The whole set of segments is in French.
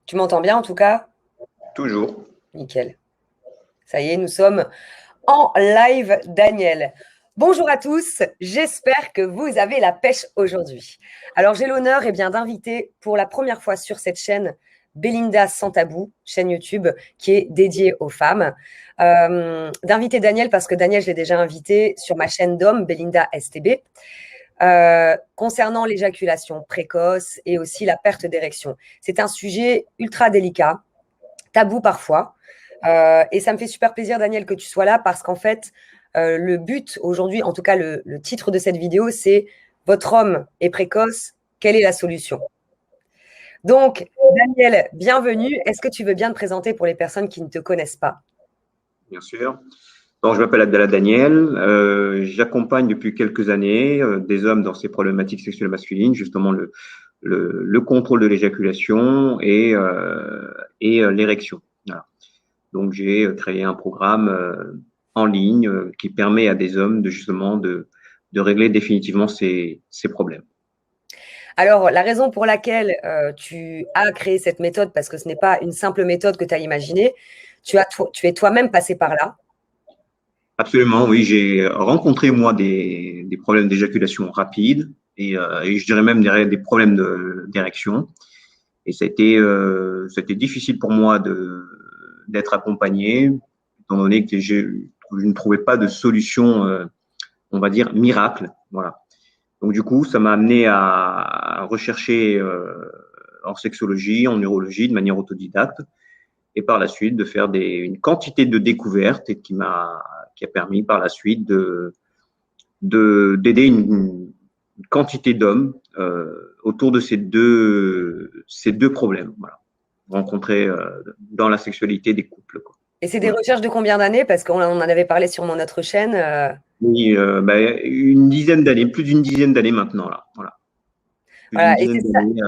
Tu m'entends bien en tout cas? Toujours. Nickel. Ça y est, nous sommes en live, Daniel. Bonjour à tous, j'espère que vous avez la pêche aujourd'hui. Alors j'ai l'honneur d'inviter pour la première fois sur cette chaîne Belinda Sans Tabou, chaîne YouTube qui est dédiée aux femmes. D'inviter Daniel parce que Daniel, je l'ai déjà invité sur ma chaîne d'hommes, Belinda STB, concernant l'éjaculation précoce et aussi la perte d'érection. C'est un sujet ultra délicat, tabou parfois. Et ça me fait super plaisir, Daniel, que tu sois là parce qu'en fait, le but aujourd'hui, en tout cas le titre de cette vidéo, c'est « Votre homme est précoce, quelle est la solution ?» Donc, Daniel, bienvenue. Est-ce que tu veux bien te présenter pour les personnes qui ne te connaissent pas? Bien sûr. Donc, je m'appelle Abdallah Daniel. J'accompagne depuis quelques années des hommes dans ces problématiques sexuelles masculines, justement le contrôle de l'éjaculation et l'érection. Voilà. Donc, j'ai créé un programme en ligne qui permet à des hommes de régler définitivement ces problèmes. Alors, la raison pour laquelle tu as créé cette méthode, parce que ce n'est pas une simple méthode que tu as imaginée, tu es toi-même passé par là. Absolument, oui. J'ai rencontré, moi, des problèmes d'éjaculation rapide et je dirais même des problèmes d'érection. Et c'était difficile pour moi d'être accompagné, étant donné que je ne trouvais pas de solution, on va dire, miracle. Voilà. Donc, du coup, ça m'a amené à rechercher en sexologie, en neurologie, de manière autodidacte, et par la suite de faire une quantité de découvertes et qui a permis par la suite d'aider une quantité d'hommes autour de ces deux problèmes, voilà, rencontrés dans la sexualité des couples, quoi. Et c'est des recherches de combien d'années? Parce qu'on en avait parlé sur mon autre chaîne. Oui, une dizaine d'années, plus d'une dizaine d'années maintenant, là. Voilà. Plus d'une Voilà, et dizaine d'années.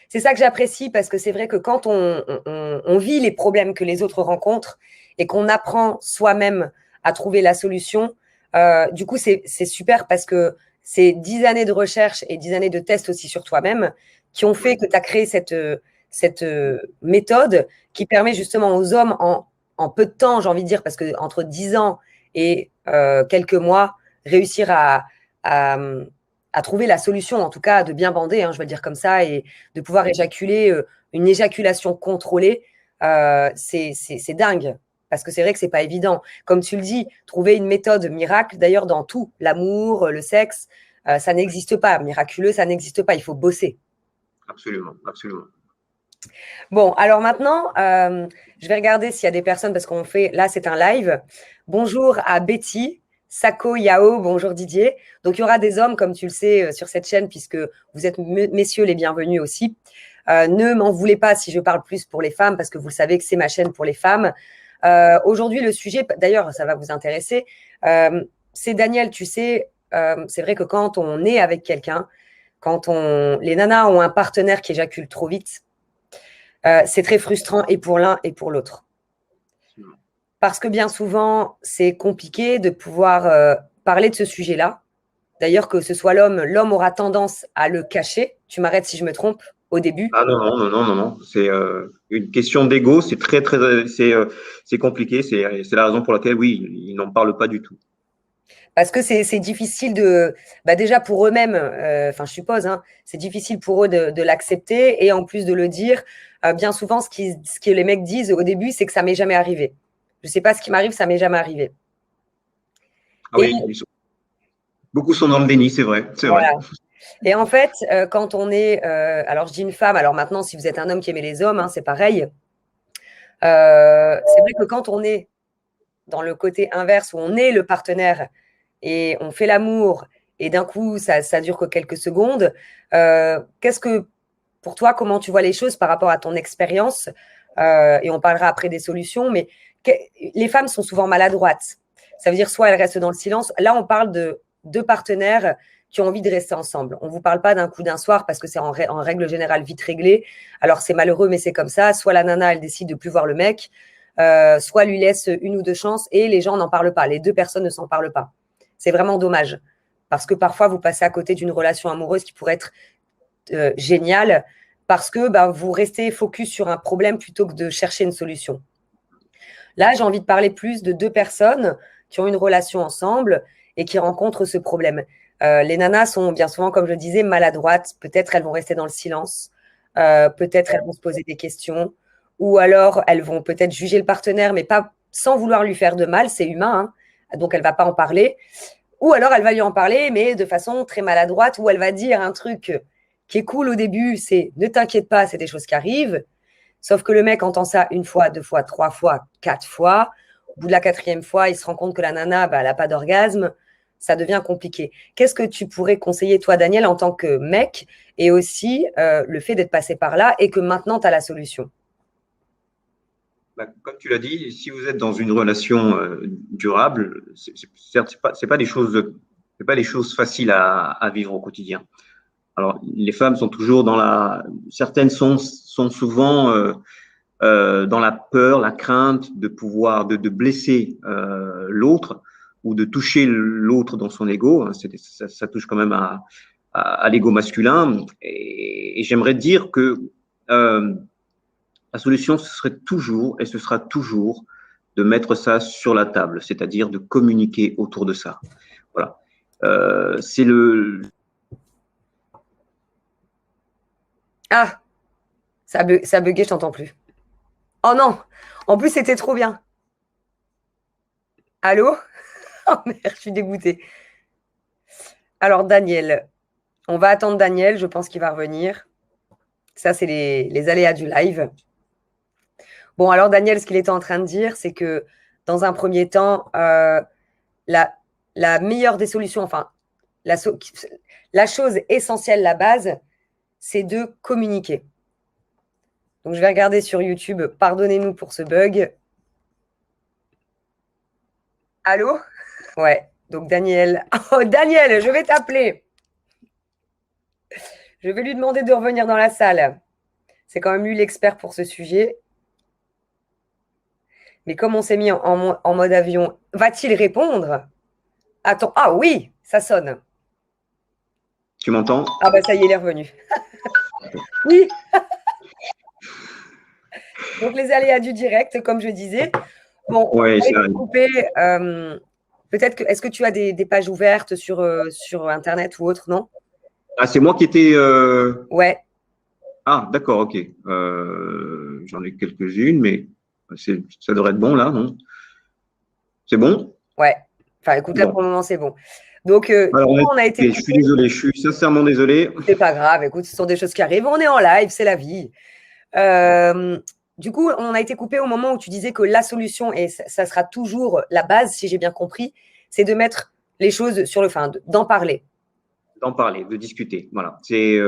c'est ça que j'apprécie parce que c'est vrai que quand on vit les problèmes que les autres rencontrent et qu'on apprend soi-même à trouver la solution, du coup, c'est super parce que c'est 10 années de recherche et 10 années de tests aussi sur toi-même qui ont fait que tu as créé cette méthode qui permet justement aux hommes en peu de temps, j'ai envie de dire, parce que entre 10 ans et quelques mois, réussir à trouver la solution, en tout cas de bien bander, hein, je vais le dire comme ça, et de pouvoir éjaculer, une éjaculation contrôlée, c'est dingue. Parce que c'est vrai que c'est pas évident. Comme tu le dis, trouver une méthode miracle, d'ailleurs dans tout, l'amour, le sexe, ça n'existe pas. Miraculeux, ça n'existe pas. Il faut bosser. Absolument, absolument. Bon, alors maintenant, je vais regarder s'il y a des personnes, parce qu'on fait, là c'est un live. Bonjour à Betty, Sako, Yao, bonjour Didier. Donc il y aura des hommes, comme tu le sais, sur cette chaîne, puisque vous êtes messieurs les bienvenus aussi. Ne m'en voulez pas si je parle plus pour les femmes, parce que vous le savez que c'est ma chaîne pour les femmes. Aujourd'hui, le sujet, d'ailleurs, ça va vous intéresser, c'est Daniel, tu sais, c'est vrai que quand on est avec quelqu'un, les nanas ont un partenaire qui éjacule trop vite, c'est très frustrant et pour l'un et pour l'autre. Parce que bien souvent, c'est compliqué de pouvoir parler de ce sujet-là. D'ailleurs, que ce soit l'homme aura tendance à le cacher. Tu m'arrêtes si je me trompe au début. Ah non, non, non, non, non, non. C'est une question d'ego, c'est c'est compliqué, c'est la raison pour laquelle, oui, ils n'en parlent pas du tout. Parce que c'est difficile déjà pour eux-mêmes, enfin je suppose, hein, c'est difficile pour eux de l'accepter et en plus de le dire. Bien souvent, ce que les mecs disent au début, c'est que ça m'est jamais arrivé. Je sais pas ce qui m'arrive, ça m'est jamais arrivé. Ah Et oui, beaucoup sont dans le déni, c'est vrai, c'est vrai. voilà. Et en fait, quand on est, alors je dis une femme, alors maintenant, si vous êtes un homme qui aimait les hommes, hein, c'est pareil. C'est vrai que quand on est dans le côté inverse, où on est le partenaire et on fait l'amour, et d'un coup, ça dure que quelques secondes, qu'est-ce que, pour toi, comment tu vois les choses par rapport à ton expérience? Et on parlera après des solutions, mais les femmes sont souvent maladroites. Ça veut dire soit elles restent dans le silence. Là, on parle de deux partenaires qui ont envie de rester ensemble. On ne vous parle pas d'un coup d'un soir parce que c'est en règle générale vite réglé. Alors, c'est malheureux, mais c'est comme ça. Soit la nana, elle décide de ne plus voir le mec, soit lui laisse une ou deux chances et les gens n'en parlent pas. Les deux personnes ne s'en parlent pas. C'est vraiment dommage parce que parfois, vous passez à côté d'une relation amoureuse qui pourrait être géniale parce que vous restez focus sur un problème plutôt que de chercher une solution. Là, j'ai envie de parler plus de deux personnes qui ont une relation ensemble et qui rencontrent ce problème. Les nanas sont bien souvent, comme je disais, maladroites. Peut-être elles vont rester dans le silence, peut-être elles vont se poser des questions, ou alors elles vont peut-être juger le partenaire, mais pas sans vouloir lui faire de mal, c'est humain, hein, donc elle va pas en parler. Ou alors elle va lui en parler, mais de façon très maladroite, où elle va dire un truc qui est cool au début, c'est ne t'inquiète pas, c'est des choses qui arrivent. Sauf que le mec entend ça une fois, deux fois, trois fois, quatre fois. Au bout de la quatrième fois, il se rend compte que la nana, elle n'a pas d'orgasme. Ça devient compliqué. Qu'est-ce que tu pourrais conseiller, toi, Daniel, en tant que mec, et aussi le fait d'être passé par là et que maintenant, tu as la solution? Comme tu l'as dit, si vous êtes dans une relation durable, certes, c'est pas des choses faciles à vivre au quotidien. Alors, les femmes sont toujours certaines sont souvent dans la peur, la crainte de blesser l'autre ou de toucher l'autre dans son ego. Ça touche quand même à l'ego masculin. Et j'aimerais dire que la solution, ce serait toujours, et ce sera toujours, de mettre ça sur la table, c'est-à-dire de communiquer autour de ça. Voilà. C'est le. Ah, ça a bugué, je t'entends plus. Oh non, en plus, c'était trop bien. Allô? Oh merde, je suis dégoûtée. Alors, Daniel, on va attendre Daniel, je pense qu'il va revenir. Ça, c'est les aléas du live. Bon, alors Daniel, ce qu'il était en train de dire, c'est que dans un premier temps, la meilleure des solutions, enfin, la chose essentielle, la base, c'est de communiquer. Donc, je vais regarder sur YouTube. Pardonnez-nous pour ce bug. Allô? Ouais. Donc, Daniel. Oh, Daniel, je vais t'appeler. Je vais lui demander de revenir dans la salle. C'est quand même lui l'expert pour ce sujet. Mais comme on s'est mis en mode avion, va-t-il répondre? Attends. Ah oui, ça sonne. Tu m'entends? Ah bah ça y est, il est revenu. Oui. Donc les aléas du direct, comme je disais. Bon, Ouais, on va couper. Peut-être que est-ce que tu as des pages ouvertes sur Internet ou autre, non? Ah, c'est moi qui étais. Ouais. Ah, d'accord, ok. J'en ai quelques-unes, mais ça devrait être bon là, non? C'est bon? Ouais. Enfin, écoute, là Bon. pour le moment, c'est bon. Donc, Alors, on a été je suis désolé, je suis sincèrement désolé. C'est pas grave, écoute, ce sont des choses qui arrivent. On est en live, c'est la vie. Du coup, on a été coupé au moment où tu disais que la solution, et ça sera toujours la base, si j'ai bien compris, c'est de mettre les choses sur le fin, d'en parler. D'en parler, de discuter. Voilà. C'est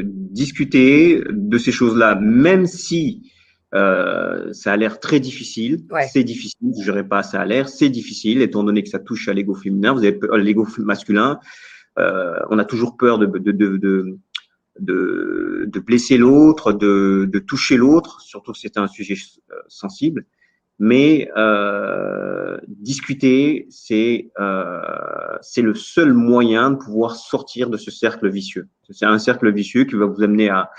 discuter de ces choses-là, même si ça a l'air très difficile. Ouais. C'est difficile, je ne dirais pas ça a l'air, c'est difficile, étant donné que ça touche à l'ego féminin, vous avez l'ego masculin. On a toujours peur de blesser l'autre, de toucher l'autre, surtout que c'est un sujet sensible. Mais discuter, c'est le seul moyen de pouvoir sortir de ce cercle vicieux. C'est un cercle vicieux qui va vous amener à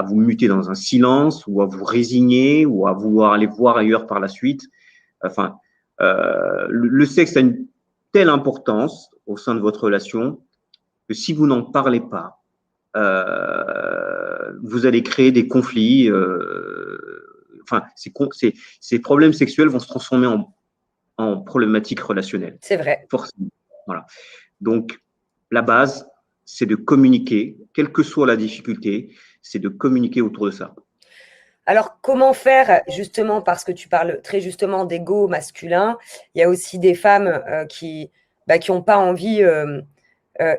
vous muter dans un silence ou à vous résigner ou à vouloir aller voir ailleurs par la suite. Enfin, le sexe a une telle importance au sein de votre relation que si vous n'en parlez pas, vous allez créer des conflits. Enfin, ces problèmes sexuels vont se transformer en problématiques relationnelles. C'est vrai. Forcément. Voilà. Donc, la base, c'est de communiquer, quelle que soit la difficulté, c'est de communiquer autour de ça. Alors, comment faire justement, parce que tu parles très justement d'ego masculin, il y a aussi des femmes qui n'ont pas envie.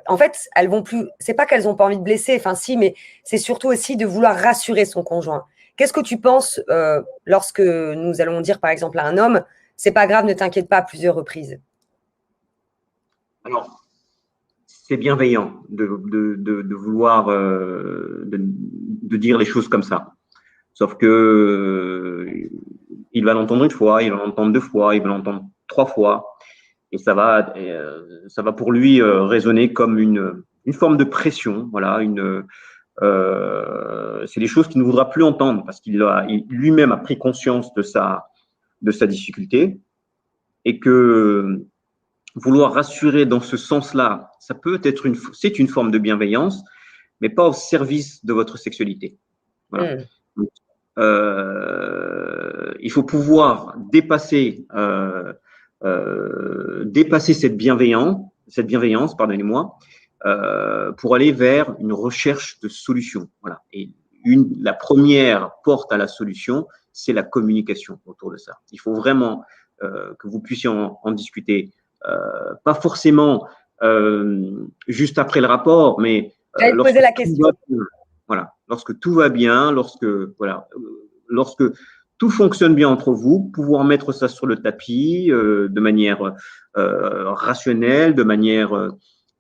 En fait, elles vont plus. C'est pas qu'elles n'ont pas envie de blesser, enfin si, mais c'est surtout aussi de vouloir rassurer son conjoint. Qu'est-ce que tu penses lorsque nous allons dire, par exemple, à un homme, c'est pas grave, ne t'inquiète pas, à plusieurs reprises? Alors, c'est bienveillant de vouloir de dire les choses comme ça. Sauf que il va l'entendre une fois, il va l'entendre deux fois, il va l'entendre trois fois, et ça va pour lui résonner comme une forme de pression, voilà, c'est des choses qu'il ne voudra plus entendre parce qu'il lui-même a pris conscience de sa difficulté et que vouloir rassurer dans ce sens-là, ça peut être c'est une forme de bienveillance, mais pas au service de votre sexualité. Voilà. Donc, il faut pouvoir dépasser cette bienveillance, pardonnez-moi, pour aller vers une recherche de solution. Voilà. Et la première porte à la solution, c'est la communication autour de ça. Il faut vraiment que vous puissiez en discuter. Pas forcément juste après le rapport, mais J'allais te poser la question. Voilà, lorsque tout va bien, lorsque tout fonctionne bien entre vous, pouvoir mettre ça sur le tapis de manière rationnelle, de manière,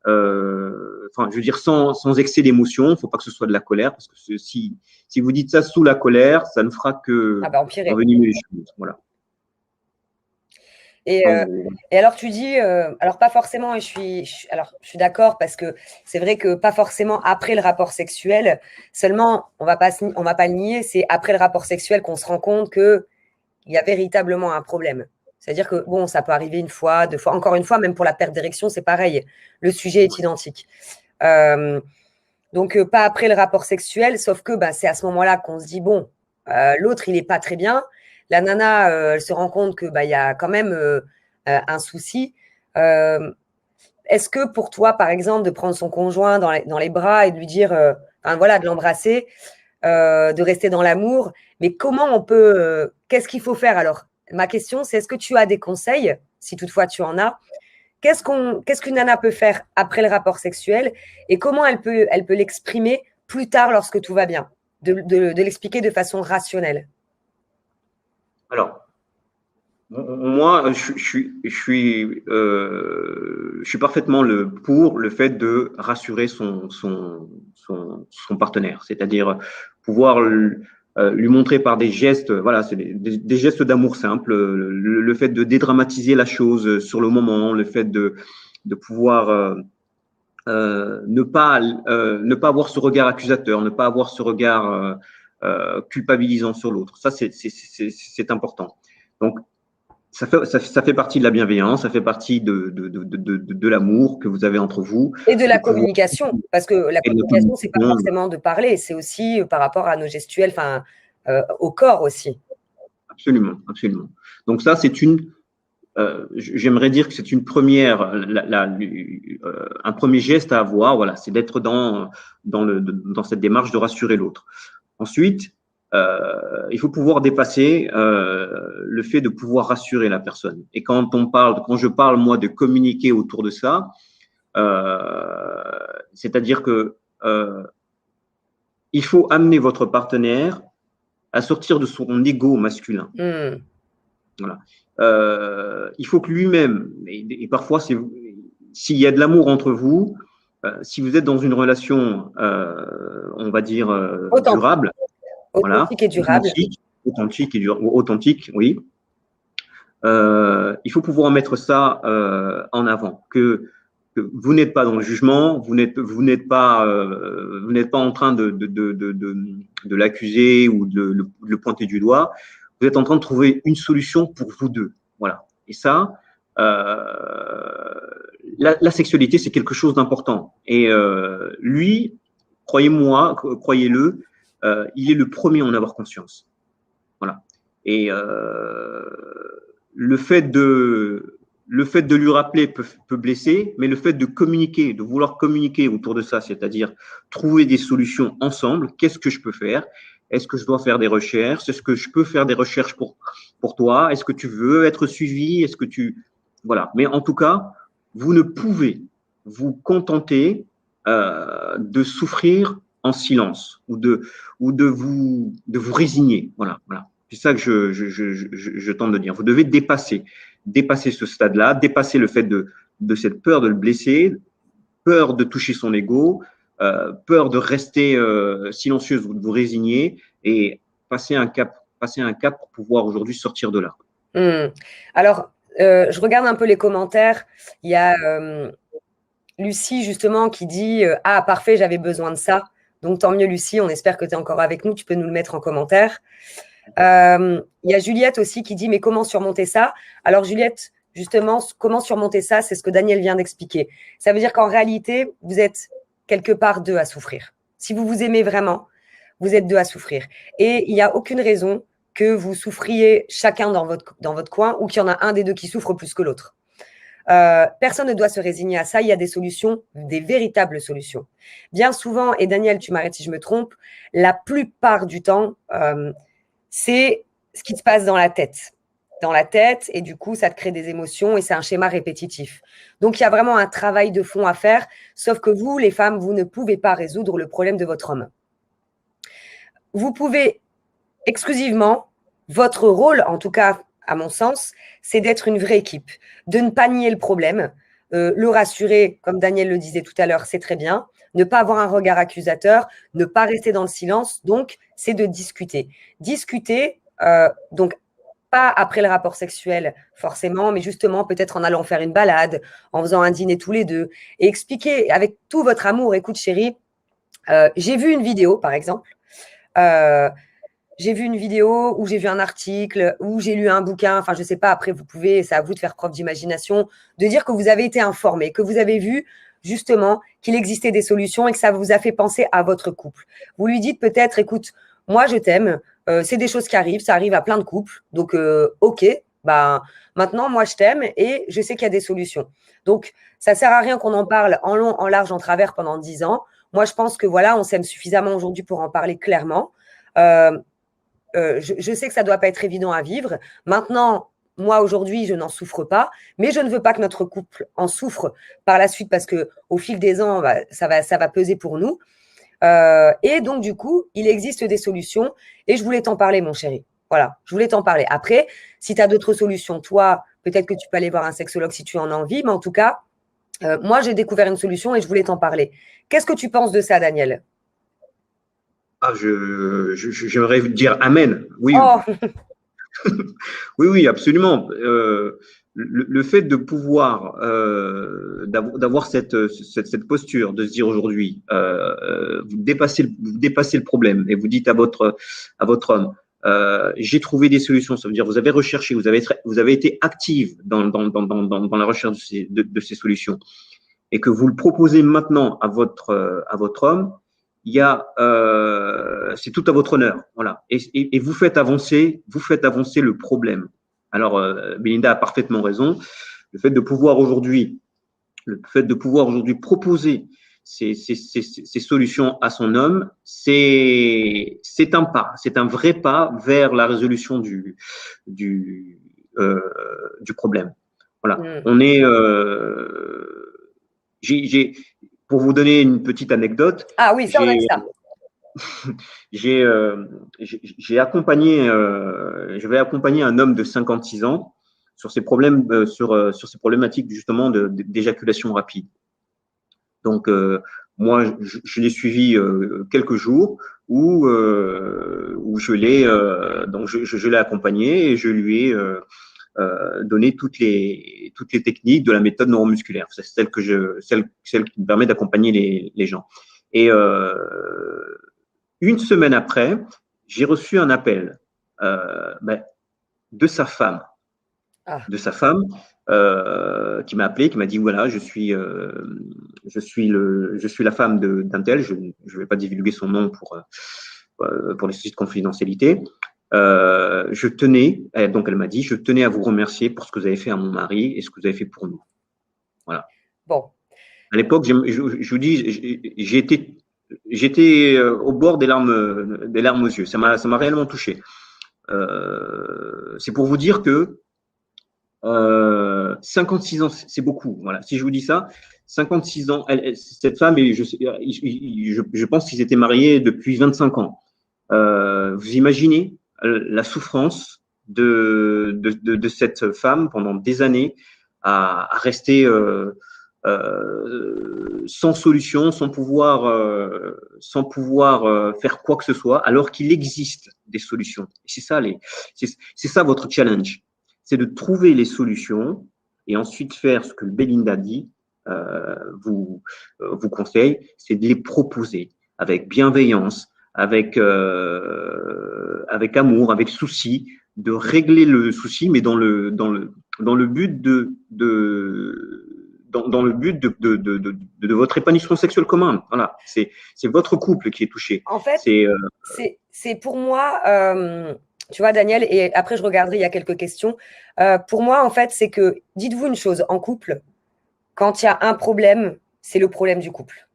je veux dire, sans excès d'émotion. Il ne faut pas que ce soit de la colère, parce que si vous dites ça sous la colère, ça ne fera que envenimer les choses. Voilà. Et alors tu dis, alors pas forcément, et je suis d'accord parce que c'est vrai que pas forcément après le rapport sexuel, seulement on va pas le nier, c'est après le rapport sexuel qu'on se rend compte que il y a véritablement un problème. C'est-à-dire que bon, ça peut arriver une fois, deux fois, encore une fois, même pour la perte d'érection, c'est pareil. Le sujet est identique. Donc pas après le rapport sexuel, sauf que c'est à ce moment-là qu'on se dit bon, l'autre il est pas très bien. La nana, elle se rend compte que y a quand même un souci. Est-ce que pour toi, par exemple, de prendre son conjoint dans les bras et de lui dire, de l'embrasser, de rester dans l'amour, mais comment on peut, qu'est-ce qu'il faut faire alors? Ma question, c'est est-ce que tu as des conseils, si toutefois tu en as? Qu'est-ce qu'une nana peut faire après le rapport sexuel et comment elle peut l'exprimer plus tard lorsque tout va bien, de l'expliquer de façon rationnelle? Alors, moi, je suis parfaitement pour le fait de rassurer son partenaire, c'est-à-dire pouvoir lui montrer par des gestes, voilà, c'est des gestes d'amour simples, le fait de dédramatiser la chose sur le moment, le fait de pouvoir ne pas avoir ce regard accusateur, ne pas avoir ce regard culpabilisant sur l'autre. Ça, c'est important. Donc, ça fait partie de la bienveillance, ça fait partie de l'amour que vous avez entre vous. Et de la communication, parce que la communication, c'est pas forcément de parler, c'est aussi par rapport à nos gestuels, au corps aussi. Absolument, absolument. Donc ça, j'aimerais dire que c'est une première, un premier geste à avoir, voilà, c'est d'être dans cette démarche de rassurer l'autre. Ensuite, il faut pouvoir dépasser le fait de pouvoir rassurer la personne. Et quand je parle moi de communiquer autour de ça, c'est-à-dire que il faut amener votre partenaire à sortir de son ego masculin. Voilà. Il faut que lui-même, et parfois s'il y a de l'amour entre vous, si vous êtes dans une relation, on va dire durable, authentique et durable. Authentique, oui. Il faut pouvoir mettre ça en avant, que vous n'êtes pas dans le jugement, vous n'êtes pas en train de l'accuser ou de le pointer du doigt. Vous êtes en train de trouver une solution pour vous deux. Voilà. Et ça, la sexualité, c'est quelque chose d'important. Et lui, croyez-le, il est le premier à en avoir conscience. Voilà. Et le fait de lui rappeler peut blesser, mais le fait de communiquer, de vouloir communiquer autour de ça, c'est-à-dire trouver des solutions ensemble, qu'est-ce que je peux faire? Est-ce que je dois faire des recherches? Est-ce que je peux faire des recherches pour toi? Est-ce que tu veux être suivi? Est-ce que voilà. Mais en tout cas, vous ne pouvez vous contenter de souffrir en silence ou de vous résigner. Voilà. C'est ça que je tente de dire. Vous devez dépasser ce stade-là, dépasser le fait de cette peur de le blesser, peur de toucher son ego, peur de rester silencieuse ou de vous résigner et passer un cap pour pouvoir aujourd'hui sortir de là. Alors, je regarde un peu les commentaires. Il y a Lucie, justement, qui dit « Ah, parfait, j'avais besoin de ça ». Donc, tant mieux, Lucie. On espère que tu es encore avec nous. Tu peux nous le mettre en commentaire. Il y a Juliette aussi qui dit « Mais comment surmonter ça ?» Alors, Juliette, justement, comment surmonter ça, c'est ce que Daniel vient d'expliquer. Ça veut dire qu'en réalité, vous êtes quelque part deux à souffrir. Si vous vous aimez vraiment, vous êtes deux à souffrir. Et il n'y a aucune raison que vous souffriez chacun dans votre coin ou qu'il y en a un des deux qui souffre plus que l'autre. Personne ne doit se résigner à ça. Il y a des solutions, des véritables solutions. Bien souvent, et Daniel, tu m'arrêtes si je me trompe, la plupart du temps, c'est ce qui se passe dans la tête. Dans la tête, et du coup, ça te crée des émotions et c'est un schéma répétitif. Donc, il y a vraiment un travail de fond à faire, sauf que vous, les femmes, vous ne pouvez pas résoudre le problème de votre homme. Vous pouvez exclusivement, votre rôle, en tout cas, à mon sens, c'est d'être une vraie équipe, de ne pas nier le problème, le rassurer, comme Daniel le disait tout à l'heure, c'est très bien, ne pas avoir un regard accusateur, ne pas rester dans le silence, donc c'est de discuter. Discuter, donc pas après le rapport sexuel forcément, mais justement peut-être en allant faire une balade, en faisant un dîner tous les deux, et expliquer avec tout votre amour, écoute chérie, j'ai vu une vidéo par exemple, j'ai vu une vidéo ou j'ai vu un article ou j'ai lu un bouquin, enfin je ne sais pas, après vous pouvez, c'est à vous de faire preuve d'imagination, de dire que vous avez été informé, que vous avez vu justement qu'il existait des solutions et que ça vous a fait penser à votre couple. Vous lui dites peut-être, écoute, moi je t'aime, c'est des choses qui arrivent, ça arrive à plein de couples, donc ok, bah, maintenant moi je t'aime et je sais qu'il y a des solutions. Donc ça ne sert à rien qu'on en parle en long, en large, en travers pendant 10 ans. Moi je pense que voilà, on s'aime suffisamment aujourd'hui pour en parler clairement. Je sais que ça ne doit pas être évident à vivre. Maintenant, moi, aujourd'hui, je n'en souffre pas, mais je ne veux pas que notre couple en souffre par la suite parce qu'au fil des ans, bah, ça va peser pour nous. Et donc, du coup, il existe des solutions et je voulais t'en parler, mon chéri. Voilà, je voulais t'en parler. Après, si tu as d'autres solutions, toi, peut-être que tu peux aller voir un sexologue si tu en as envie, mais en tout cas, moi, j'ai découvert une solution et je voulais t'en parler. Qu'est-ce que tu penses de ça, Daniel? Ah, j'aimerais dire Amen. Oui, Oh, oui, oui, absolument. Le fait de pouvoir d'avoir cette posture, de se dire aujourd'hui, vous dépassez le problème et vous dites à votre homme, j'ai trouvé des solutions. Ça veut dire vous avez recherché, vous avez été active dans la recherche de ces solutions et que vous le proposez maintenant à votre homme, c'est tout à votre honneur, voilà. Et vous faites avancer le problème. Alors, Belinda a parfaitement raison. Le fait de pouvoir aujourd'hui, proposer ces solutions à son homme, c'est un vrai pas vers la résolution du problème. Voilà. On est, pour vous donner une petite anecdote, ah oui, ça, on aime ça. j'ai accompagné, je vais accompagner un homme de 56 ans sur ces problèmes, sur ces problématiques justement d'éjaculation rapide. Donc, moi, je l'ai suivi quelques jours où je l'ai accompagné et je lui ai donné toutes les techniques de la méthode neuromusculaire. C'est celle qui me permet d'accompagner les gens. Et une semaine après, j'ai reçu un appel de sa femme, qui m'a appelé, qui m'a dit voilà, je suis la femme d'un tel. Je ne vais pas divulguer son nom pour les soucis de confidentialité. Donc elle m'a dit, je tenais à vous remercier pour ce que vous avez fait à mon mari et ce que vous avez fait pour nous. Voilà. Bon. À l'époque, je vous dis, j'étais au bord des larmes aux yeux. Ça m'a réellement touché. C'est pour vous dire que 56 ans, c'est beaucoup. Voilà. Si je vous dis ça, 56 ans, cette femme, et je pense qu'ils étaient mariés depuis 25 ans. Vous imaginez la souffrance de cette femme pendant des années à rester sans solution, sans pouvoir faire quoi que ce soit, alors qu'il existe des solutions. C'est ça votre challenge, c'est de trouver les solutions et ensuite faire ce que Belinda dit, vous conseille, c'est de les proposer. avec bienveillance, avec amour, avec souci, de régler le souci, mais dans le but de votre épanouissement sexuel commun. Voilà, c'est votre couple qui est touché. En fait, c'est pour moi, tu vois, Daniel, et après je regarderai, il y a quelques questions. Pour moi, en fait, c'est que, dites-vous une chose, en couple, quand il y a un problème, c'est le problème du couple.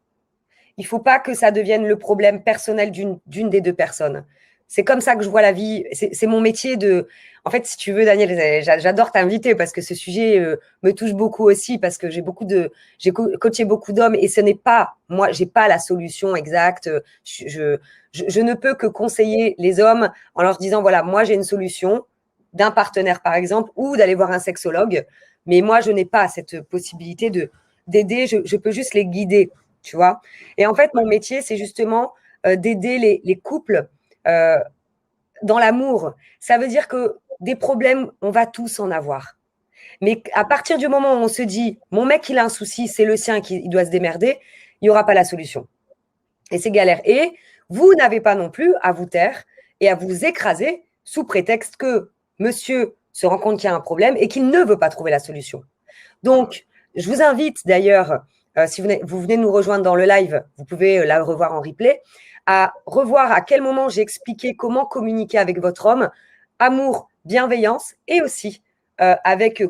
Il ne faut pas que ça devienne le problème personnel d'une des deux personnes. C'est comme ça que je vois la vie. C'est mon métier de… En fait, si tu veux, Daniel, j'adore t'inviter parce que ce sujet me touche beaucoup aussi parce que j'ai coaché beaucoup d'hommes et ce n'est pas… Moi, je n'ai pas la solution exacte. Je ne peux que conseiller les hommes en leur disant, voilà, moi, j'ai une solution d'un partenaire, par exemple, ou d'aller voir un sexologue. Mais moi, je n'ai pas cette possibilité d'aider. Je peux juste les guider, tu vois. Et en fait, mon métier, c'est justement d'aider les couples dans l'amour. Ça veut dire que des problèmes, on va tous en avoir. Mais à partir du moment où on se dit, mon mec, il a un souci, c'est le sien, il doit se démerder, il n'y aura pas la solution. Et c'est galère. Et vous n'avez pas non plus à vous taire et à vous écraser sous prétexte que monsieur se rend compte qu'il y a un problème et qu'il ne veut pas trouver la solution. Donc, je vous invite d'ailleurs, si vous venez nous rejoindre dans le live, vous pouvez la revoir en replay, à revoir à quel moment j'ai expliqué comment communiquer avec votre homme, amour, bienveillance, et aussi avec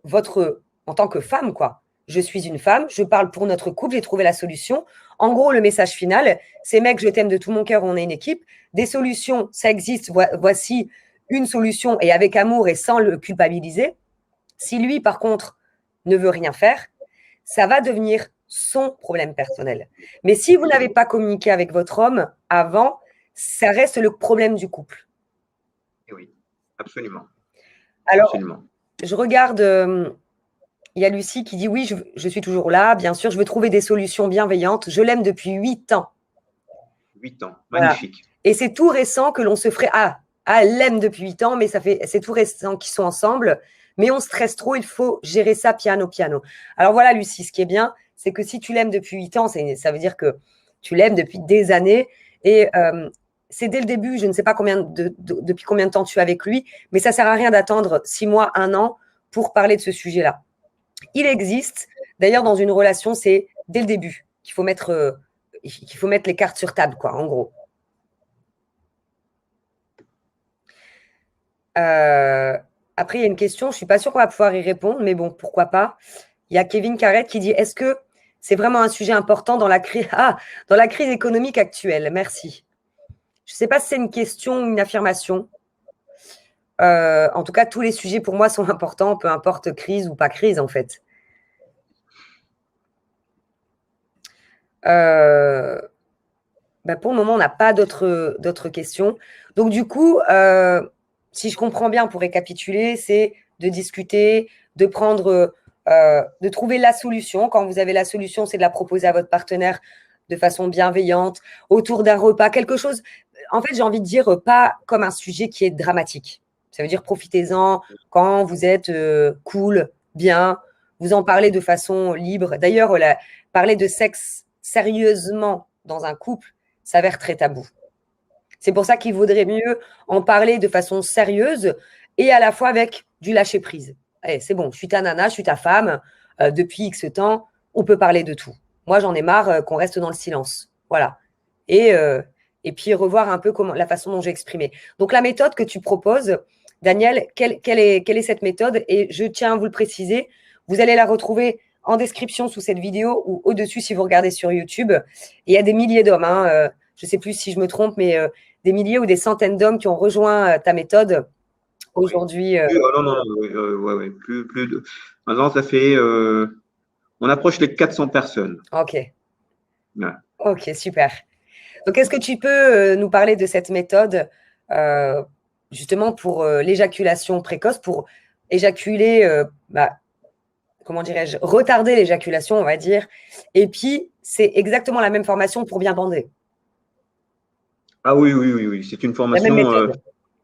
votre, en tant que femme, quoi. Je suis une femme, je parle pour notre couple, j'ai trouvé la solution. En gros, le message final, c'est mec, je t'aime de tout mon cœur, on est une équipe. Des solutions, ça existe, voici une solution, et avec amour et sans le culpabiliser. Si lui, par contre, ne veut rien faire, ça va devenir son problème personnel. Mais si vous n'avez pas communiqué avec votre homme avant, ça reste le problème du couple. Oui, absolument. Alors, absolument. Je regarde, il y a Lucie qui dit oui, je suis toujours là, bien sûr, je veux trouver des solutions bienveillantes. Je l'aime depuis 8 ans. 8 ans, magnifique. Voilà. Et c'est tout récent que l'on se ferait… elle l'aime depuis 8 ans, mais c'est tout récent qu'ils sont ensemble. Mais on stresse trop, il faut gérer ça piano. Alors voilà, Lucie, ce qui est bien, c'est que si tu l'aimes depuis 8 ans, ça veut dire que tu l'aimes depuis des années. Et c'est dès le début, je ne sais pas depuis combien de temps tu es avec lui, mais ça ne sert à rien d'attendre 6 mois, 1 an pour parler de ce sujet-là. Il existe, d'ailleurs, dans une relation, c'est dès le début qu'il faut mettre les cartes sur table, quoi, en gros. Après, il y a une question, je ne suis pas sûre qu'on va pouvoir y répondre, mais bon, pourquoi pas. Il y a Kevin Carrette qui dit, est-ce que c'est vraiment un sujet important dans la crise économique actuelle? Merci. Je ne sais pas si c'est une question ou une affirmation. En tout cas, tous les sujets pour moi sont importants, peu importe crise ou pas crise, en fait. Pour le moment, on n'a pas d'autres questions. Donc, du coup, si je comprends bien, pour récapituler, c'est de discuter, de trouver la solution. Quand vous avez la solution, c'est de la proposer à votre partenaire de façon bienveillante, autour d'un repas, quelque chose. En fait, j'ai envie de dire pas comme un sujet qui est dramatique. Ça veut dire profitez-en quand vous êtes cool, bien, vous en parlez de façon libre. D'ailleurs, parler de sexe sérieusement dans un couple s'avère très tabou. C'est pour ça qu'il vaudrait mieux en parler de façon sérieuse et à la fois avec du lâcher-prise. Allez, c'est bon, je suis ta nana, je suis ta femme, depuis X temps, on peut parler de tout. Moi, j'en ai marre qu'on reste dans le silence. Voilà. Et puis, revoir un peu la façon dont j'ai exprimé. Donc, la méthode que tu proposes, Daniel, quelle est cette méthode? Et je tiens à vous le préciser, vous allez la retrouver en description sous cette vidéo ou au-dessus si vous regardez sur YouTube. Et il y a des milliers d'hommes, je ne sais plus si je me trompe, mais des milliers ou des centaines d'hommes qui ont rejoint ta méthode aujourd'hui. Oui, plus de… Maintenant, ça fait… on approche les 400 personnes. Ok. Ouais. Ok, super. Donc, est-ce que tu peux nous parler de cette méthode justement pour l'éjaculation précoce, pour éjaculer, comment dirais-je, retarder l'éjaculation, on va dire. Et puis, c'est exactement la même formation pour bien bander. Ah oui. C'est une formation…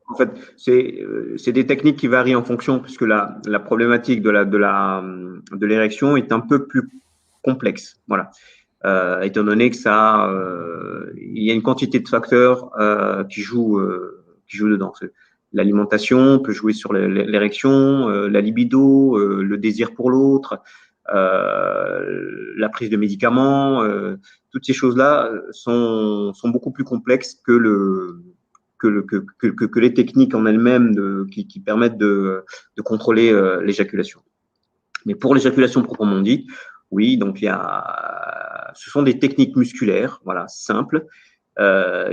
en fait, c'est des techniques qui varient en fonction, puisque la problématique de l'érection est un peu plus complexe. Voilà. étant donné que il y a une quantité de facteurs qui jouent dedans. L'alimentation peut jouer sur l'érection, la libido, le désir pour l'autre, la prise de médicaments. Toutes ces choses-là sont beaucoup plus complexes que les techniques en elles-mêmes qui permettent de contrôler l'éjaculation. Mais pour l'éjaculation proprement dite, oui, donc ce sont des techniques musculaires, voilà, simples,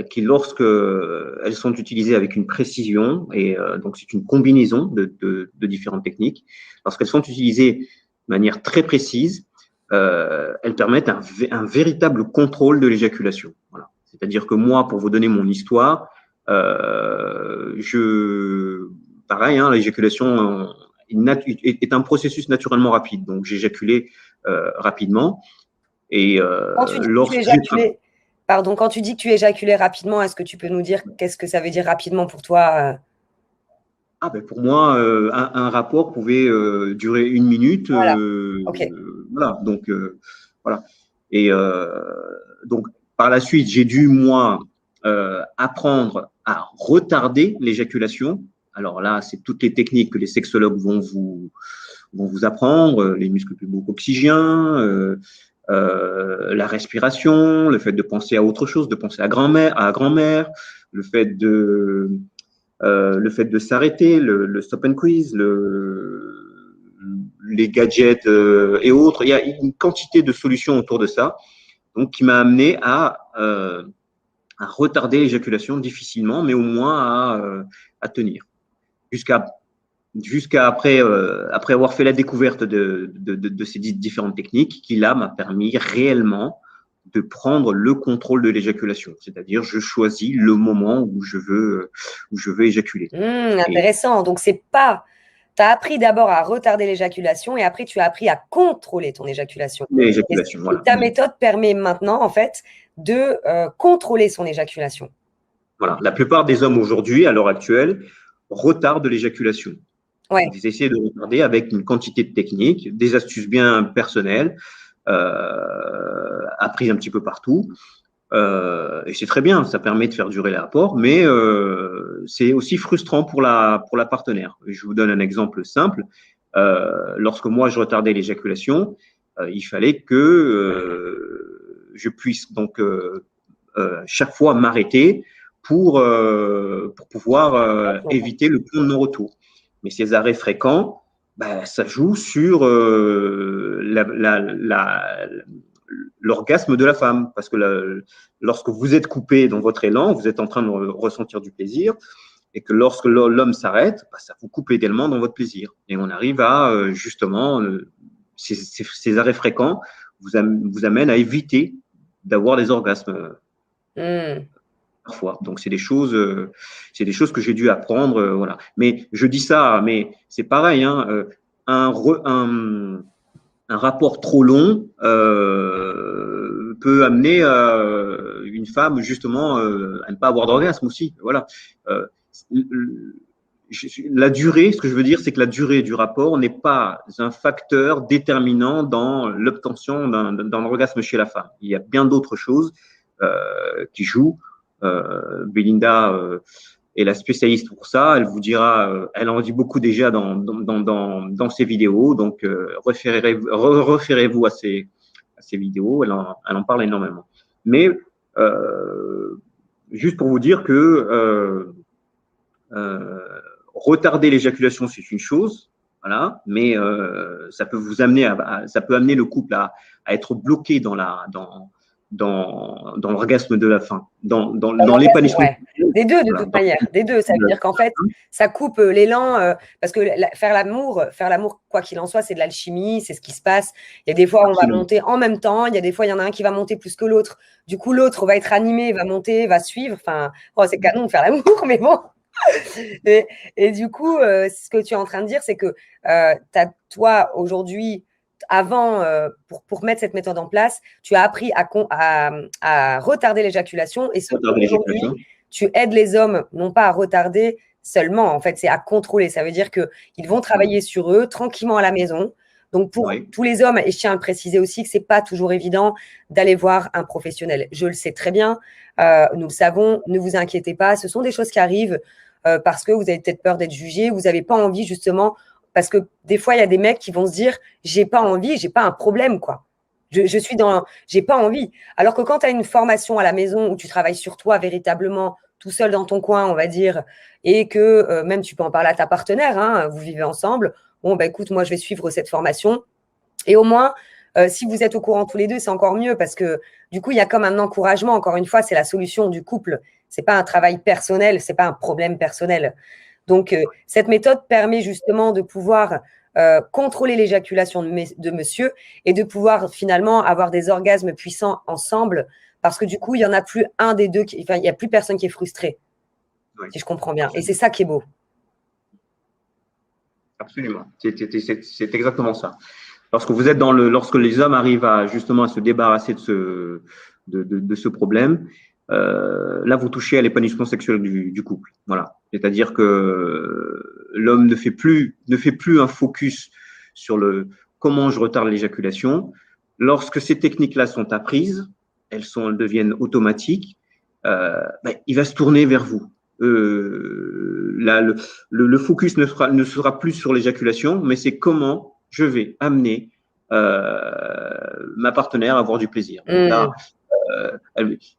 qui, lorsque elles sont utilisées avec une précision, et donc c'est une combinaison de différentes techniques, lorsqu'elles sont utilisées de manière très précise, elles permettent un véritable contrôle de l'éjaculation. Voilà. C'est-à-dire que moi, pour vous donner mon histoire, pareil, hein, l'éjaculation est un processus naturellement rapide. Donc, j'éjaculais rapidement. Et quand tu dis que tu éjaculais rapidement, est-ce que tu peux nous dire qu'est-ce que ça veut dire rapidement pour toi? Pour moi, un rapport pouvait durer 1 minute. Voilà. Okay. Voilà. Donc, voilà. Et donc, par la suite, j'ai dû, moi, apprendre à retarder l'éjaculation. Alors là, c'est toutes les techniques que les sexologues vont vous apprendre, les muscles pubo-coccygiens, la respiration, le fait de penser à autre chose, de penser à grand-mère, le fait de s'arrêter, le stop and quiz, les gadgets et autres. Il y a une quantité de solutions autour de ça, donc qui m'a amené à retarder l'éjaculation difficilement, mais au moins à tenir jusqu'à après avoir fait la découverte de ces différentes techniques, qui là m'a permis réellement de prendre le contrôle de l'éjaculation. C'est-à-dire, je choisis le moment où je veux éjaculer. Intéressant. Donc, tu as appris d'abord à retarder l'éjaculation et après, tu as appris à contrôler ton éjaculation. L'éjaculation, voilà. Ta méthode permet maintenant, en fait, de contrôler son éjaculation. Voilà. La plupart des hommes aujourd'hui, à l'heure actuelle, retardent l'éjaculation. Ouais. Ils essaient de retarder avec une quantité de techniques, des astuces bien personnelles, apprises un petit peu partout. Et c'est très bien, ça permet de faire durer les rapports, mais c'est aussi frustrant pour la partenaire. Je vous donne un exemple simple. Lorsque moi, je retardais l'éjaculation, il fallait que je puisse donc chaque fois m'arrêter pour pouvoir éviter le point de non-retour. Mais ces arrêts fréquents, ça joue sur l'orgasme de la femme. Parce que lorsque vous êtes coupé dans votre élan, vous êtes en train de ressentir du plaisir. Et que lorsque l'homme s'arrête, ça vous coupe également dans votre plaisir. Et on arrive à, justement, ces arrêts fréquents vous amènent à éviter d'avoir des orgasmes. Parfois. Donc, c'est des choses que j'ai dû apprendre, voilà. Mais je dis ça, mais c'est pareil, hein, un rapport trop long peut amener une femme justement à ne pas avoir d'orgasme aussi. Voilà. La durée, ce que je veux dire, c'est que la durée du rapport n'est pas un facteur déterminant dans l'obtention d'un orgasme chez la femme. Il y a bien d'autres choses qui jouent. Belinda est la spécialiste pour ça. Elle vous dira, elle en dit beaucoup déjà dans ses vidéos. Donc, référez-vous à ses vidéos. Elle en parle énormément. Mais juste pour vous dire que retarder l'éjaculation, c'est une chose, voilà. Mais ça peut vous amener ça peut amener le couple à être bloqué dans l'orgasme de la fin, dans l'épanouissement. Ouais. Des deux, de toute manière. Des deux. Ça veut dire qu'en fait, ça coupe l'élan. Parce que faire l'amour, quoi qu'il en soit, c'est de l'alchimie, c'est ce qui se passe. Il y a des fois, on va monter en même temps. Il y a des fois, il y en a un qui va monter plus que l'autre. Du coup, l'autre va être animé, va monter, va suivre. Enfin, c'est canon de faire l'amour, mais bon. Et du coup, ce que tu es en train de dire, c'est que toi, aujourd'hui, avant, pour mettre cette méthode en place, tu as appris à retarder l'éjaculation et aujourd'hui, tu aides les hommes non pas à retarder seulement, en fait, c'est à contrôler. Ça veut dire qu'ils vont travailler sur eux tranquillement à la maison, Donc, pour tous les hommes, et je tiens à le préciser aussi, que ce n'est pas toujours évident d'aller voir un professionnel. Je le sais très bien, nous le savons, ne vous inquiétez pas, ce sont des choses qui arrivent parce que vous avez peut-être peur d'être jugé, vous n'avez pas envie justement, parce que des fois, il y a des mecs qui vont se dire « j'ai pas envie, j'ai pas un problème, quoi ». Je suis dans « j'ai pas envie ». Alors que quand tu as une formation à la maison où tu travailles sur toi véritablement, tout seul dans ton coin, on va dire, et que même tu peux en parler à ta partenaire, hein, vous vivez ensemble, bon, bah, écoute, moi, je vais suivre cette formation. Et au moins, si vous êtes au courant tous les deux, c'est encore mieux parce que du coup, il y a comme un encouragement. Encore une fois, c'est la solution du couple. Ce n'est pas un travail personnel, ce n'est pas un problème personnel. Donc, cette méthode permet justement de pouvoir contrôler l'éjaculation de monsieur et de pouvoir finalement avoir des orgasmes puissants ensemble parce que du coup, il n'y en a plus un des deux, il n'y a plus personne qui est frustré, si je comprends bien. Et c'est ça qui est beau. Absolument, c'est exactement ça. Lorsque les hommes arrivent justement à se débarrasser de ce problème, là vous touchez à l'épanouissement sexuel du couple. Voilà, c'est-à-dire que l'homme ne fait plus un focus sur comment je retarde l'éjaculation. Lorsque ces techniques-là sont apprises, elles deviennent automatiques. Il va se tourner vers vous. Là, le focus ne sera plus sur l'éjaculation, mais c'est comment je vais amener ma partenaire à avoir du plaisir. Donc là,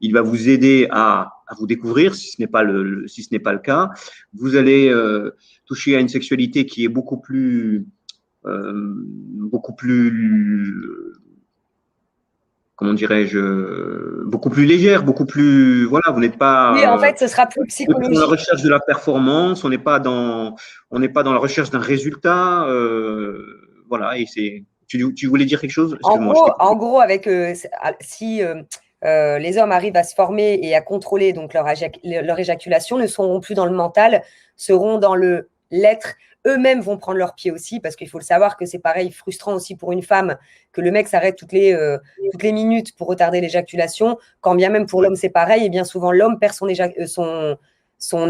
il va vous aider à vous découvrir, si ce n'est pas le cas. Vous allez toucher à une sexualité qui est beaucoup plus comment dirais-je, beaucoup plus légère, beaucoup plus, voilà, vous n'êtes pas. Oui, en fait, ce sera plus psychologique. Dans la recherche de la performance, on n'est pas dans la recherche d'un résultat, voilà. Et tu voulais dire quelque chose? En gros, avec si les hommes arrivent à se former et à contrôler donc leur éjaculation, ne seront plus dans le mental, seront dans l'être. Eux-mêmes vont prendre leur pied aussi, parce qu'il faut le savoir que c'est pareil, frustrant aussi pour une femme que le mec s'arrête toutes les minutes pour retarder l'éjaculation, quand bien même pour l'homme c'est pareil, et bien souvent l'homme perd son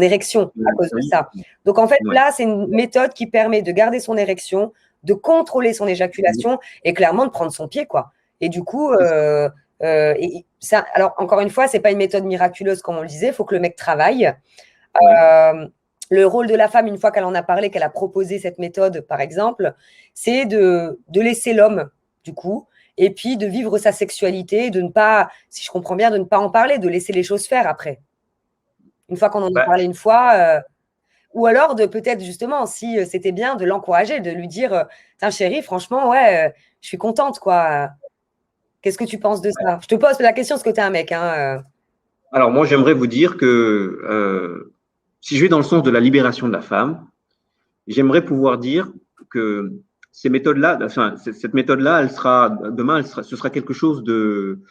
érection à cause de ça. Donc en fait, là, c'est une méthode qui permet de garder son érection, de contrôler son éjaculation et clairement de prendre son pied, quoi. Et du coup, alors encore une fois, c'est pas une méthode miraculeuse comme on le disait, il faut que le mec travaille. Le rôle de la femme, une fois qu'elle en a parlé, qu'elle a proposé cette méthode, par exemple, c'est de laisser l'homme, du coup, et puis de vivre sa sexualité, de ne pas, si je comprends bien, de ne pas en parler, de laisser les choses faire après. Une fois qu'on en a parlé une fois, ou alors de peut-être justement, si c'était bien, de l'encourager, de lui dire « Tiens chérie, franchement, ouais, je suis contente, quoi. Qu'est-ce que tu penses de ça ?» Je te pose la question parce que tu es un mec. Hein. Alors moi, j'aimerais vous dire que si je vais dans le sens de la libération de la femme, j'aimerais pouvoir dire que cette méthode-là, demain, ce sera quelque chose de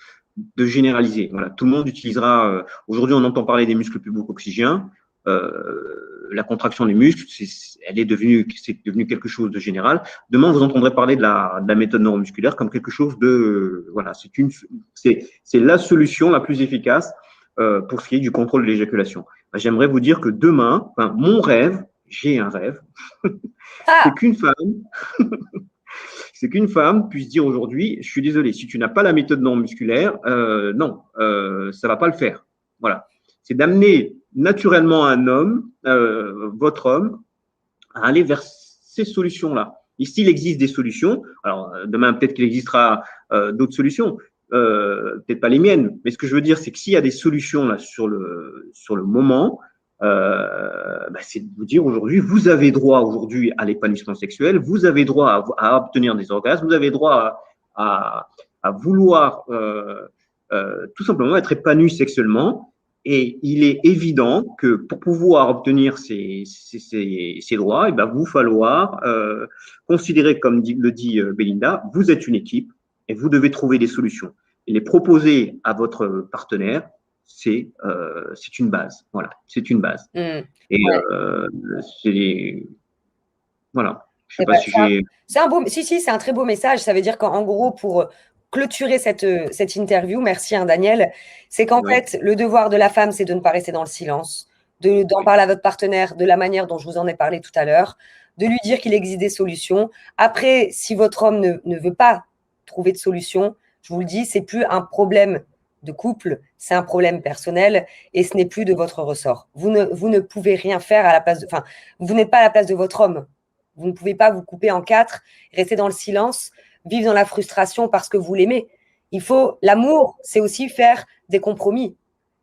généralisé. Voilà, tout le monde utilisera. Aujourd'hui, on entend parler des muscles pubo-coccygiens. La contraction des muscles, c'est devenu quelque chose de général. Demain, vous entendrez parler de la méthode neuromusculaire comme quelque chose de, voilà, c'est la solution la plus efficace pour ce qui est du contrôle de l'éjaculation. J'aimerais vous dire que demain, mon rêve, j'ai un rêve, c'est qu'une femme puisse dire aujourd'hui, je suis désolé, si tu n'as pas la méthode neuromusculaire, non, ça va pas le faire. Voilà, c'est d'amener naturellement un homme, votre homme, à aller vers ces solutions-là. Ici, il existe des solutions. Alors, demain, peut-être qu'il existera d'autres solutions, peut-être pas les miennes. Mais ce que je veux dire, c'est que s'il y a des solutions là sur le moment, c'est de vous dire aujourd'hui, vous avez droit aujourd'hui à l'épanouissement sexuel, vous avez droit à obtenir des orgasmes, vous avez droit à vouloir tout simplement être épanoui sexuellement. Et il est évident que pour pouvoir obtenir ces droits, il va vous falloir considérer, comme le dit Belinda, vous êtes une équipe et vous devez trouver des solutions. Et les proposer à votre partenaire, c'est une base. Voilà, c'est une base. Et voilà. Je sais pas si j'ai. C'est un beau. Si, c'est un très beau message. Ça veut dire qu'en gros, pour clôturer cette interview, merci Daniel, c'est qu'en fait, le devoir de la femme, c'est de ne pas rester dans le silence, d'en parler à votre partenaire de la manière dont je vous en ai parlé tout à l'heure, de lui dire qu'il existe des solutions. Après, si votre homme ne veut pas trouver de solution, je vous le dis, c'est plus un problème de couple, c'est un problème personnel et ce n'est plus de votre ressort. Vous ne pouvez rien faire à la place de... Enfin, vous n'êtes pas à la place de votre homme. Vous ne pouvez pas vous couper en quatre, rester dans le silence, vivre dans la frustration parce que vous l'aimez. L'amour, c'est aussi faire des compromis.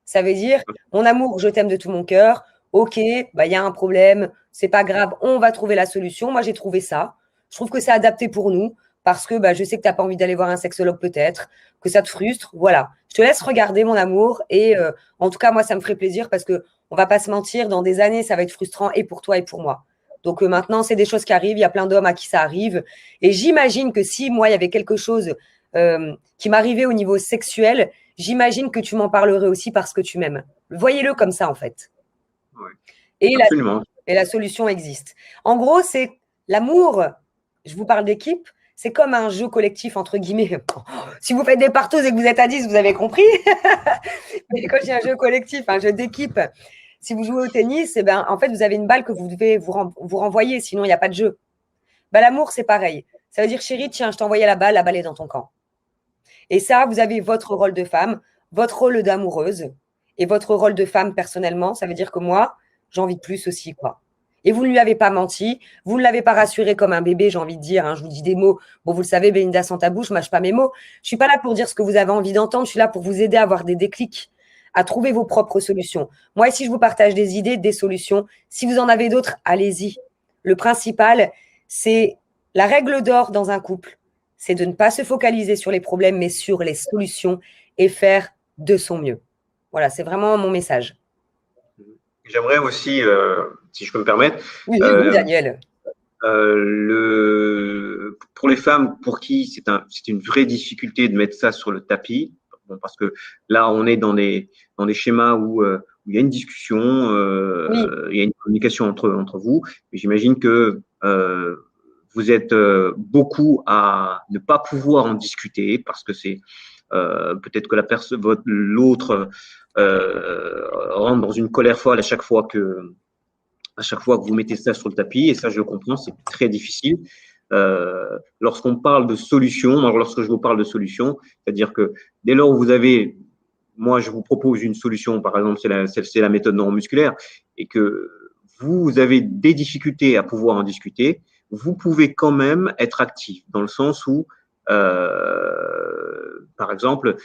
Ça veut dire, mon amour, je t'aime de tout mon cœur. Ok, bah, y a un problème, c'est pas grave, on va trouver la solution. Moi, j'ai trouvé ça. Je trouve que c'est adapté pour nous parce que bah, je sais que tu n'as pas envie d'aller voir un sexologue peut-être, que ça te frustre. Voilà, je te laisse regarder mon amour et en tout cas, moi, ça me ferait plaisir parce que on va pas se mentir, dans des années, ça va être frustrant et pour toi et pour moi. Donc maintenant, c'est des choses qui arrivent. Il y a plein d'hommes à qui ça arrive. Et j'imagine que si moi, il y avait quelque chose qui m'arrivait au niveau sexuel, j'imagine que tu m'en parlerais aussi parce que tu m'aimes. Voyez-le comme ça, en fait. Ouais, et, absolument. La solution existe. En gros, c'est l'amour. Je vous parle d'équipe. C'est comme un jeu collectif, entre guillemets. Si vous faites des partous et que vous êtes à 10, vous avez compris. Mais quand je dis un jeu collectif, un jeu d'équipe, si vous jouez au tennis, en fait, vous avez une balle que vous devez vous renvoyer, sinon il n'y a pas de jeu. L'amour, c'est pareil. Ça veut dire, chérie, tiens, je t'ai envoyé la balle est dans ton camp. Et ça, vous avez votre rôle de femme, votre rôle d'amoureuse et votre rôle de femme personnellement. Ça veut dire que moi, j'ai envie de plus aussi, quoi. Et vous ne lui avez pas menti, vous ne l'avez pas rassuré comme un bébé, j'ai envie de dire. Hein, je vous dis des mots. Bon, vous le savez, Belinda sans tabou, je mâche pas mes mots. Je suis pas là pour dire ce que vous avez envie d'entendre. Je suis là pour vous aider à avoir des déclics, à trouver vos propres solutions. Moi, ici, je vous partage des idées, des solutions. Si vous en avez d'autres, allez-y. Le principal, c'est la règle d'or dans un couple, c'est de ne pas se focaliser sur les problèmes, mais sur les solutions et faire de son mieux. Voilà, c'est vraiment mon message. J'aimerais aussi, si je peux me permettre, oui, Daniel. Pour les femmes pour qui c'est une vraie difficulté de mettre ça sur le tapis, bon, parce que là, on est dans des schémas où il y a une discussion, il y a une communication entre vous. Mais j'imagine que vous êtes beaucoup à ne pas pouvoir en discuter parce que c'est peut-être que l'autre rentre dans une colère folle à chaque fois que vous mettez ça sur le tapis, et ça, je le comprends, c'est très difficile. Lorsqu'on parle de solution, lorsque je vous parle de solution, c'est-à-dire que dès lors où moi, je vous propose une solution, par exemple, c'est la méthode neuromusculaire, et que vous avez des difficultés à pouvoir en discuter, vous pouvez quand même être actif, dans le sens où, par exemple,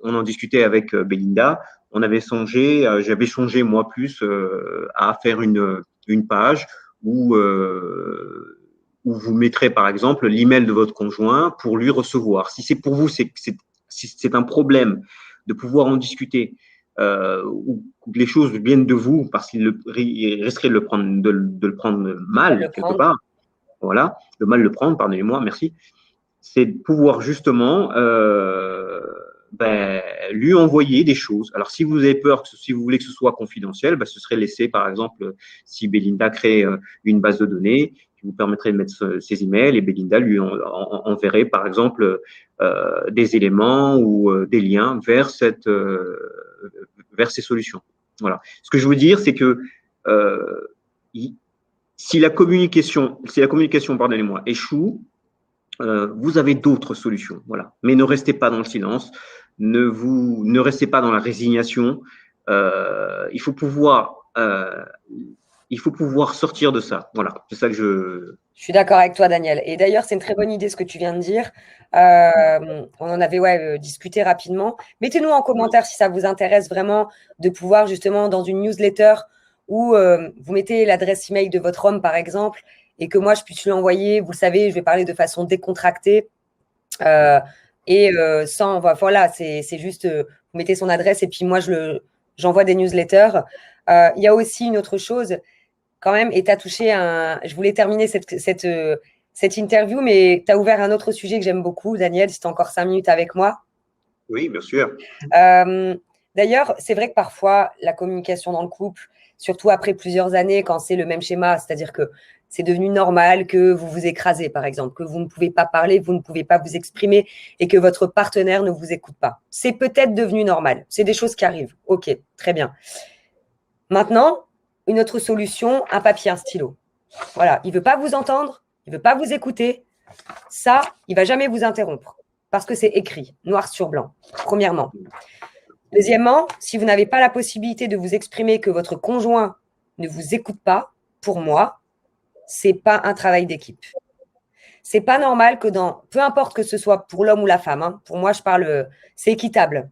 on en discutait avec Belinda, j'avais songé moi plus à faire une page où vous mettrez par exemple l'email de votre conjoint pour lui recevoir. Si c'est pour vous, c'est un problème de pouvoir en discuter, ou que les choses viennent de vous parce qu'il risquerait de le prendre mal quelque part. Voilà, de mal le prendre, pardonnez-moi, merci. C'est de pouvoir justement lui envoyer des choses. Alors, si vous avez peur, si vous voulez que ce soit confidentiel, ce serait laissé, par exemple, si Belinda crée une base de données qui vous permettrait de mettre ses emails, et Belinda lui enverrait, par exemple, des éléments ou des liens vers ces solutions. Voilà. Ce que je veux dire, c'est que si la communication, pardonnez-moi, échoue, vous avez d'autres solutions, voilà. Mais ne restez pas dans le silence, ne restez pas dans la résignation. Il faut pouvoir sortir de ça. Voilà, c'est ça que je. Je suis d'accord avec toi, Daniel. Et d'ailleurs, c'est une très bonne idée ce que tu viens de dire. On en avait discuté rapidement. Mettez-nous en commentaire si ça vous intéresse vraiment de pouvoir justement dans une newsletter où vous mettez l'adresse email de votre homme, par exemple, et que moi, je puisse lui envoyer. Vous le savez, je vais parler de façon décontractée sans… Voilà, c'est juste, vous mettez son adresse et puis moi, j'envoie des newsletters. Il y a aussi une autre chose quand même, et tu as touché je voulais terminer cette interview, mais tu as ouvert un autre sujet que j'aime beaucoup, Daniel, si tu as encore 5 minutes avec moi. Oui, bien sûr. D'ailleurs, c'est vrai que parfois, la communication dans le couple, surtout après plusieurs années, quand c'est le même schéma, c'est-à-dire que c'est devenu normal que vous vous écrasez, par exemple, que vous ne pouvez pas parler, vous ne pouvez pas vous exprimer et que votre partenaire ne vous écoute pas. C'est peut-être devenu normal. C'est des choses qui arrivent. OK, très bien. Maintenant, une autre solution, un papier, un stylo. Voilà, il ne veut pas vous entendre, il ne veut pas vous écouter. Ça, il ne va jamais vous interrompre parce que c'est écrit, noir sur blanc, premièrement. Deuxièmement, si vous n'avez pas la possibilité de vous exprimer, que votre conjoint ne vous écoute pas, pour moi, ce n'est pas un travail d'équipe. C'est pas normal que peu importe que ce soit pour l'homme ou la femme, hein, pour moi, je parle, c'est équitable.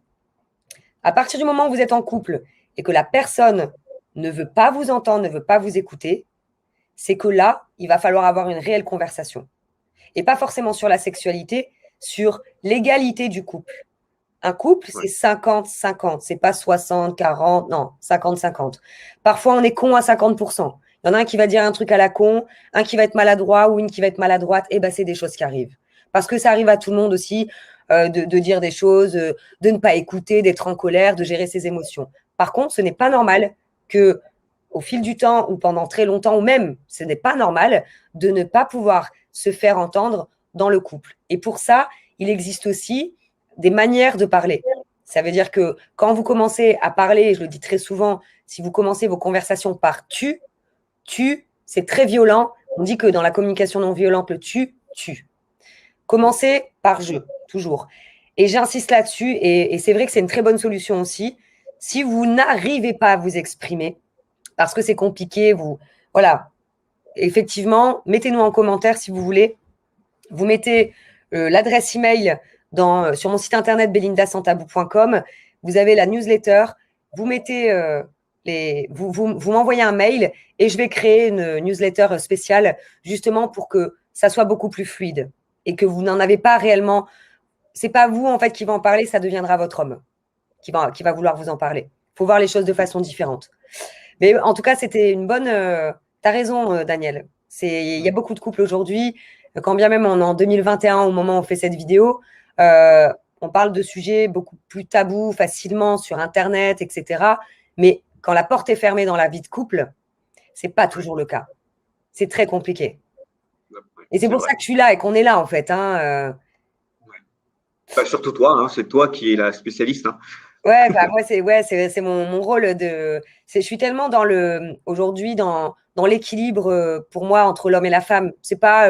À partir du moment où vous êtes en couple et que la personne ne veut pas vous entendre, ne veut pas vous écouter, c'est que là, il va falloir avoir une réelle conversation. Et pas forcément sur la sexualité, sur l'égalité du couple. Un couple, c'est 50-50, c'est pas 60-40, non, 50-50. Parfois, on est con à 50%. Il y en a un qui va dire un truc à la con, un qui va être maladroit ou une qui va être maladroite. Et ben, c'est des choses qui arrivent. Parce que ça arrive à tout le monde aussi de dire des choses, de ne pas écouter, d'être en colère, de gérer ses émotions. Par contre, ce n'est pas normal que, au fil du temps ou pendant très longtemps, ou même, ce n'est pas normal de ne pas pouvoir se faire entendre dans le couple. Et pour ça, il existe aussi des manières de parler. Ça veut dire que quand vous commencez à parler, et je le dis très souvent, si vous commencez vos conversations par tu, c'est très violent. On dit que dans la communication non violente, le tu. Commencez par je, toujours. Et j'insiste là-dessus, et c'est vrai que c'est une très bonne solution aussi. Si vous n'arrivez pas à vous exprimer, parce que c'est compliqué, voilà, effectivement, mettez-nous en commentaire si vous voulez. Vous mettez l'adresse email sur mon site internet belindasantabou.com. Vous avez la newsletter. Vous mettez vous m'envoyez un mail et je vais créer une newsletter spéciale justement pour que ça soit beaucoup plus fluide et que vous n'en avez pas réellement. C'est pas vous en fait qui va en parler, ça deviendra votre homme qui va vouloir vous en parler. Il faut voir les choses de façon différente. Mais en tout cas, c'était une bonne. Tu as raison, Daniel. Il y a beaucoup de couples aujourd'hui. Quand bien même on est en 2021 au moment où on fait cette vidéo, on parle de sujets beaucoup plus tabous facilement sur Internet, etc. Mais quand la porte est fermée dans la vie de couple, c'est pas toujours le cas. C'est très compliqué. Et c'est pour ça que je suis là et qu'on est là en fait. Bah, surtout toi, hein, c'est toi qui es la spécialiste. Hein. Ouais, bah moi c'est mon rôle de. Je suis tellement aujourd'hui dans l'équilibre pour moi entre l'homme et la femme. C'est pas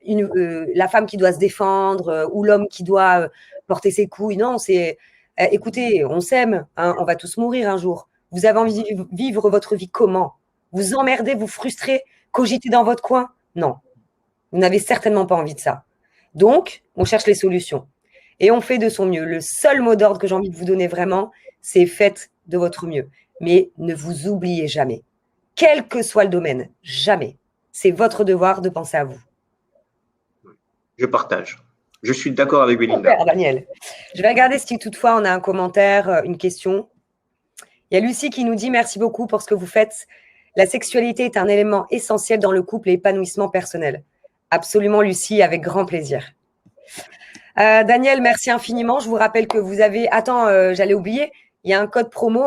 la femme qui doit se défendre ou l'homme qui doit porter ses couilles. Non, c'est écoutez, on s'aime, hein, on va tous mourir un jour. Vous avez envie de vivre votre vie comment? Vous emmerdez, vous frustrez, cogitez dans votre coin? Non, vous n'avez certainement pas envie de ça. Donc, on cherche les solutions. Et on fait de son mieux. Le seul mot d'ordre que j'ai envie de vous donner vraiment, c'est faites de votre mieux. Mais ne vous oubliez jamais. Quel que soit le domaine, jamais. C'est votre devoir de penser à vous. Je partage. Je suis d'accord avec Belinda. Super, Daniel. Je vais regarder si toutefois on a un commentaire, une question. Il y a Lucie qui nous dit « Merci beaucoup pour ce que vous faites. La sexualité est un élément essentiel dans le couple et l'épanouissement personnel. » Absolument, Lucie, avec grand plaisir. Daniel, merci infiniment. Je vous rappelle que vous avez… Attends, j'allais oublier. Il y a un code promo.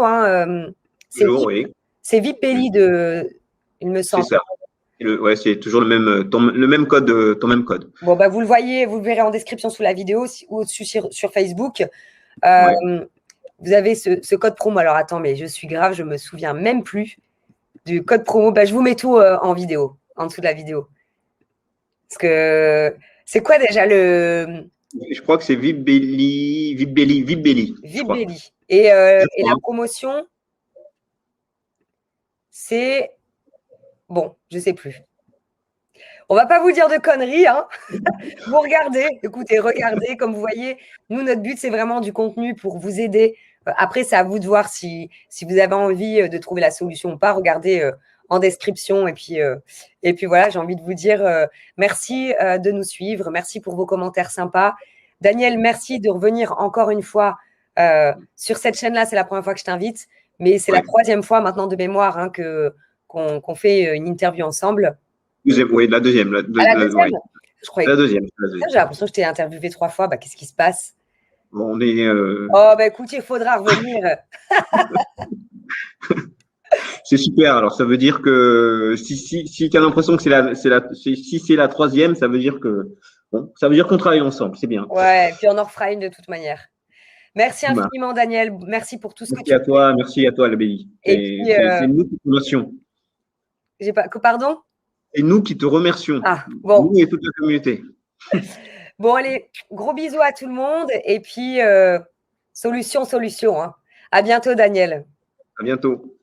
C'est VIPBELI il me semble. C'est ça. C'est toujours le même code, ton même code. Bon, bah, vous le voyez, vous le verrez en description sous la vidéo ou sur Facebook. Vous avez ce code promo. Alors, attends, mais je suis grave, je ne me souviens même plus du code promo. Bah, je vous mets tout en vidéo, en dessous de la vidéo. Parce que c'est quoi déjà Je crois que c'est VIPBELI. VIPBELI. Et la promotion, c'est… Bon, je ne sais plus. On ne va pas vous dire de conneries. Hein. Vous regardez, écoutez, regardez. Comme vous voyez, nous, notre but, c'est vraiment du contenu pour vous aider. Après, c'est à vous de voir si vous avez envie de trouver la solution ou pas. Regardez en description. Et puis voilà, j'ai envie de vous dire merci de nous suivre. Merci pour vos commentaires sympas. Daniel, merci de revenir encore une fois sur cette chaîne-là. C'est la première fois que je t'invite. Mais c'est la troisième fois maintenant de mémoire hein, qu'on fait une interview ensemble. Oui, la deuxième. La deuxième Je croyais. La deuxième. J'ai l'impression que je t'ai interviewé 3 fois. Bah, qu'est-ce qui se passe? Bon, on est. Oh, bah écoute, il faudra revenir. C'est super. Alors, ça veut dire que si tu as l'impression que si c'est la troisième, ça veut dire que ça veut dire qu'on travaille ensemble. C'est bien. Ouais, puis on en refera une de toute manière. Merci infiniment, Daniel. Merci pour tout ce que tu Merci à toi, Labéi. C'est une autre promotion. Pardon? c'est nous qui te remercions. Ah, bon. Nous et toute la communauté. Bon, allez, gros bisous à tout le monde. Et puis, solution. Hein. À bientôt, Daniel. À bientôt.